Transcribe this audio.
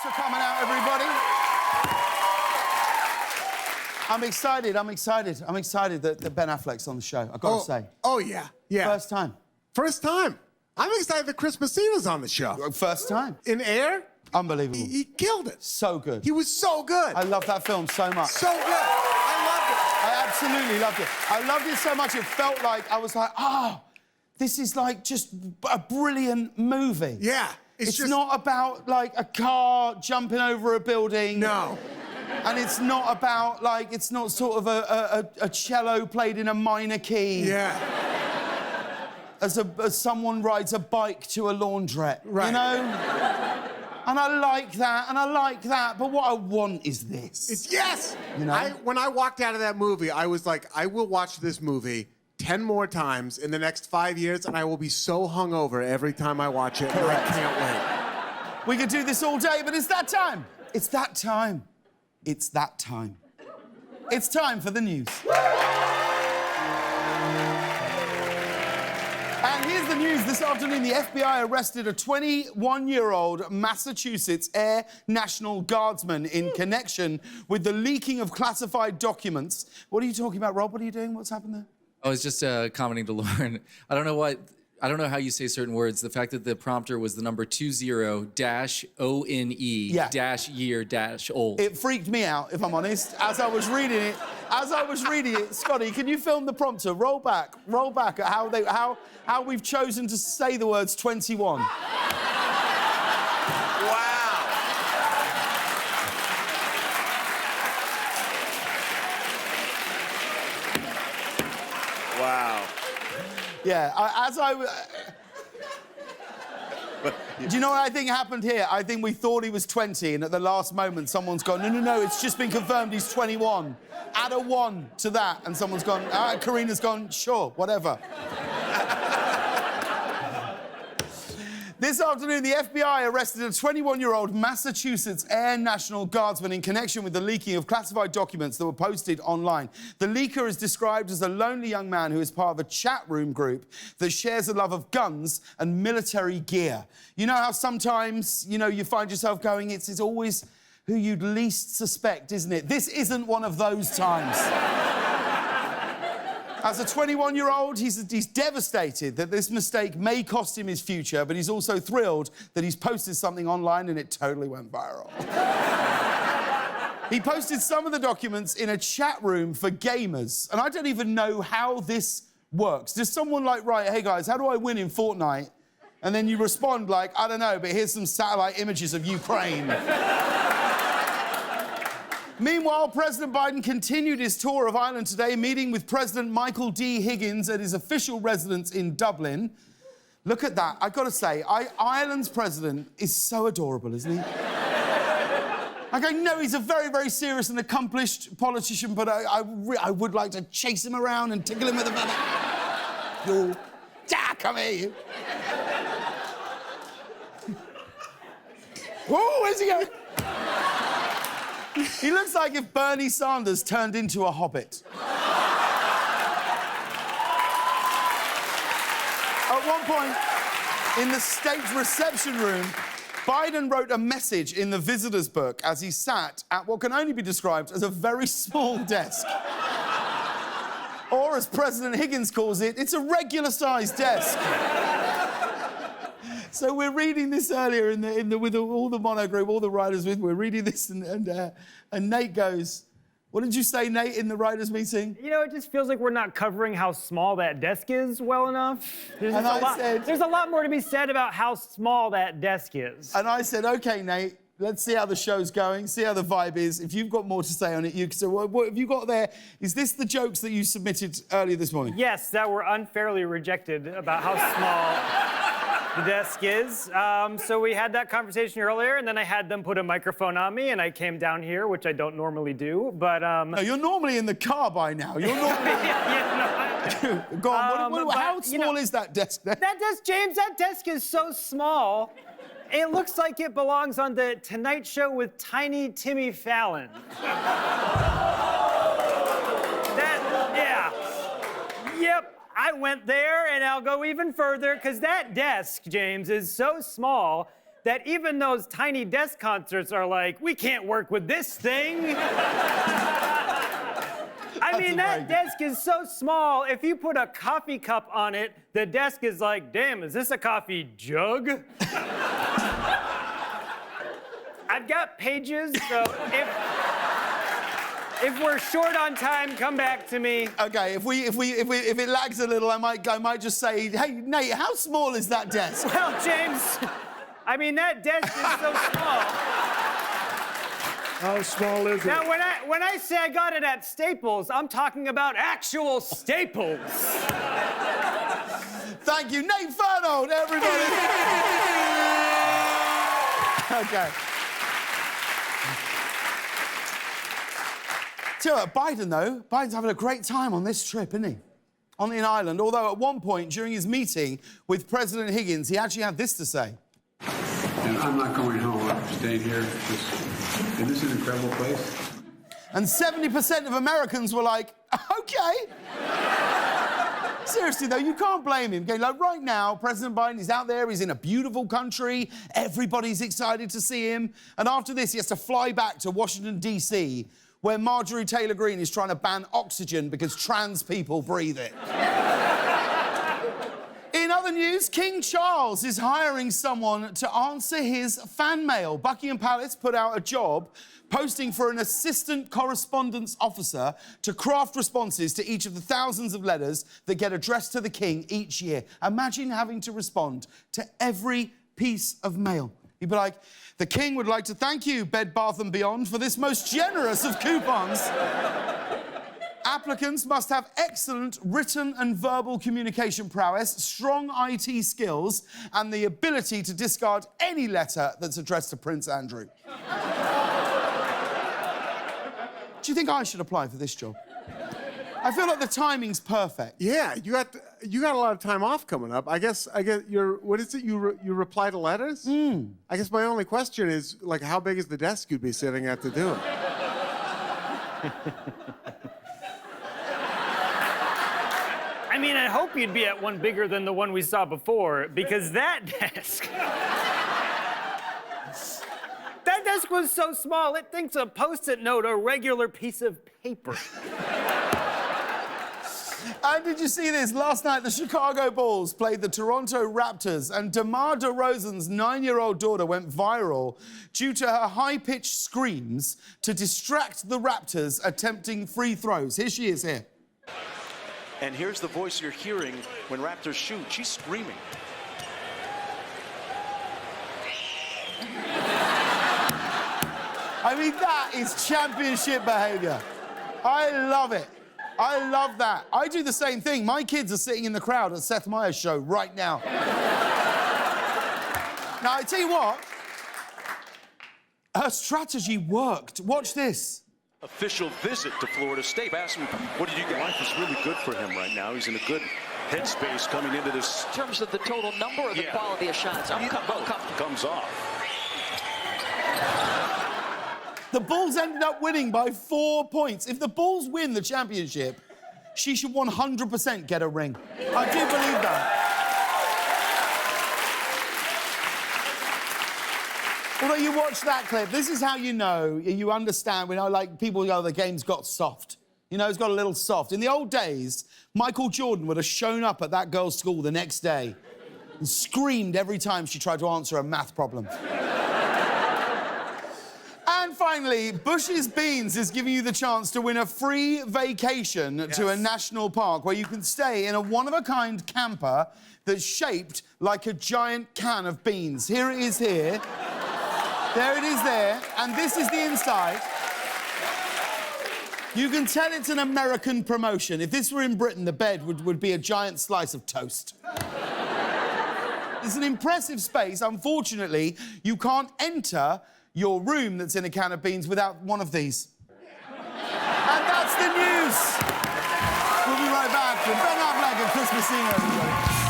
for coming out, everybody. I'm excited that Ben Affleck's on the show, I've got to say. Oh, yeah. First time. First time. I'm excited that Chris Messina's on the show. First time. In Air? Unbelievable. He killed it. So good. He was so good. I love that film so much. So good. I loved it. I absolutely loved it. I loved it so much, it felt like I was like, oh, this is like just a brilliant movie. Yeah. It's not about like a car jumping over a building. No. And it's not about like, it's not sort of a cello played in a minor key. Yeah. As someone rides a bike to a laundrette, right. You know? And I like that, but what I want is this. Yes! You know? When I walked out of that movie, I was like, I will watch this movie 10 more times in the next 5 years, and I will be so hungover every time I watch it. Correct. I can't wait. We could do this all day, but it's that time. It's that time. It's that time. It's time for the news. And here's the news. This afternoon, the FBI arrested a 21-year-old Massachusetts Air National Guardsman in connection with the leaking of classified documents. What are you talking about, Rob? What are you doing? What's happened there? I was just commenting to Lauren. I don't know how you say certain words. The fact that the prompter was the number 20-ONE-year-old. It freaked me out, if I'm honest, as I was reading it. Scotty, can you film the prompter? Roll back at how we've chosen to say the words 21. Wow. Wow. Yeah, do you know what I think happened here? I think we thought he was 20, and at the last moment, someone's gone, no, it's just been confirmed he's 21. Add a 1 to that, and someone's gone, Karina's gone, sure, whatever. This afternoon, the FBI arrested a 21-year-old Massachusetts Air National Guardsman in connection with the leaking of classified documents that were posted online. The leaker is described as a lonely young man who is part of a chat room group that shares a love of guns and military gear. You know how sometimes, you find yourself going, it's always who you'd least suspect, isn't it? This isn't one of those times. As a 21-year-old, he's devastated that this mistake may cost him his future, but he's also thrilled that he's posted something online and it totally went viral. He posted some of the documents in a chat room for gamers, and I don't even know how this works. Does someone write, hey guys, how do I win in Fortnite? And then you respond like, I don't know, but here's some satellite images of Ukraine. Meanwhile, President Biden continued his tour of Ireland today, meeting with President Michael D. Higgins at his official residence in Dublin. Look at that. I've got to say, Ireland's president is so adorable, isn't he? I know he's a very, very serious and accomplished politician, but I would like to chase him around and tickle him with a feather. You, come here, you. Whoa, where's he going? He looks like if Bernie Sanders turned into a hobbit. At one point, in the state reception room, Biden wrote a message in the visitor's book as he sat at what can only be described as a very small desk. Or, as President Higgins calls it, it's a regular-sized desk. So we're reading this earlier with all the mono group, all the writers with. We're reading this, and Nate goes, "What did you say, Nate, in the writers' meeting?" It just feels like we're not covering how small that desk is well enough. There's a lot more to be said about how small that desk is. And I said, "Okay, Nate, let's see how the show's going, see how the vibe is. If you've got more to say on it, so what have you got there? Is this the jokes that you submitted earlier this morning?" Yes, that were unfairly rejected about how small the desk is. So we had that conversation earlier, and then I had them put a microphone on me, and I came down here, which I don't normally do, but... No, you're normally in the car by now. You're normally... Go on, how small is that desk there? That desk, James, that desk is so small, it looks like it belongs on the Tonight Show with Tiny Timmy Fallon. Yep. I went there, and I'll go even further, because that desk, James, is so small that even those tiny desk concerts are like, we can't work with this thing. I mean, that desk is so small. If you put a coffee cup on it, the desk is like, damn, is this a coffee jug? I've got pages, so if we're short on time, come back to me. Okay, if it lags a little, I might just say, hey, Nate, how small is that desk? Well, James, I mean, that desk is so small. How small is it? Now, when I say I got it at Staples, I'm talking about actual Staples. Thank you, Nate Fernald, everybody. Okay. So, Biden, though, Biden's having a great time on this trip, isn't he? On the island, although at one point during his meeting with President Higgins, he actually had this to say. And I'm not going home, I'm staying here. And this is an incredible place. And 70% of Americans were like, okay. Seriously, though, you can't blame him. Okay, like right now, President Biden is out there, he's in a beautiful country, everybody's excited to see him. And after this, he has to fly back to Washington, D.C., where Marjorie Taylor Greene is trying to ban oxygen because trans people breathe it. In other news, King Charles is hiring someone to answer his fan mail. Buckingham Palace put out a job posting for an assistant correspondence officer to craft responses to each of the thousands of letters that get addressed to the king each year. Imagine having to respond to every piece of mail. You'd be like, the king would like to thank you, Bed Bath & Beyond, for this most generous of coupons. Applicants must have excellent written and verbal communication prowess, strong IT skills, and the ability to discard any letter that's addressed to Prince Andrew. Do you think I should apply for this job? I feel like the timing's perfect. Yeah, you got a lot of time off coming up. I guess what is it? You reply to letters? I guess my only question is, like, how big is the desk you'd be sitting at to do it? I mean, I hope you'd be at one bigger than the one we saw before, because that desk... that desk was so small, it thinks a Post-it note a regular piece of paper. And did you see this? Last night, the Chicago Bulls played the Toronto Raptors, and DeMar DeRozan's 9-year-old daughter went viral due to her high-pitched screams to distract the Raptors attempting free throws. Here she is here. And here's the voice you're hearing when Raptors shoot. She's screaming. I mean, that is championship behavior. I love it. I love that. I do the same thing. My kids are sitting in the crowd at Seth Meyers' show right now. Now, I tell you what, her strategy worked. Watch this. Official visit to Florida State. Ask him, what did you get? Life is really good for him right now. He's in a good headspace coming into this. In terms of the total number or the quality of shots? I'm comfortable. Comes off. The Bulls ended up winning by 4 points. If the Bulls win the championship, she should 100% get a ring. I do believe that. Although you watch that clip, this is how you know, you understand, we know, like, people go, the game's got soft. You know, it's got a little soft. In the old days, Michael Jordan would have shown up at that girl's school the next day and screamed every time she tried to answer a math problem. And finally, Bush's Beans is giving you the chance to win a free vacation to a national park where you can stay in a one-of-a-kind camper that's shaped like a giant can of beans. Here it is here. There it is there. And this is the inside. You can tell it's an American promotion. If this were in Britain, the bed would be a giant slice of toast. It's an impressive space. Unfortunately, you can't enter your room that's in a can of beans without one of these. And that's the news. We'll be right back with Ben Affleck and Chris Messina, everybody.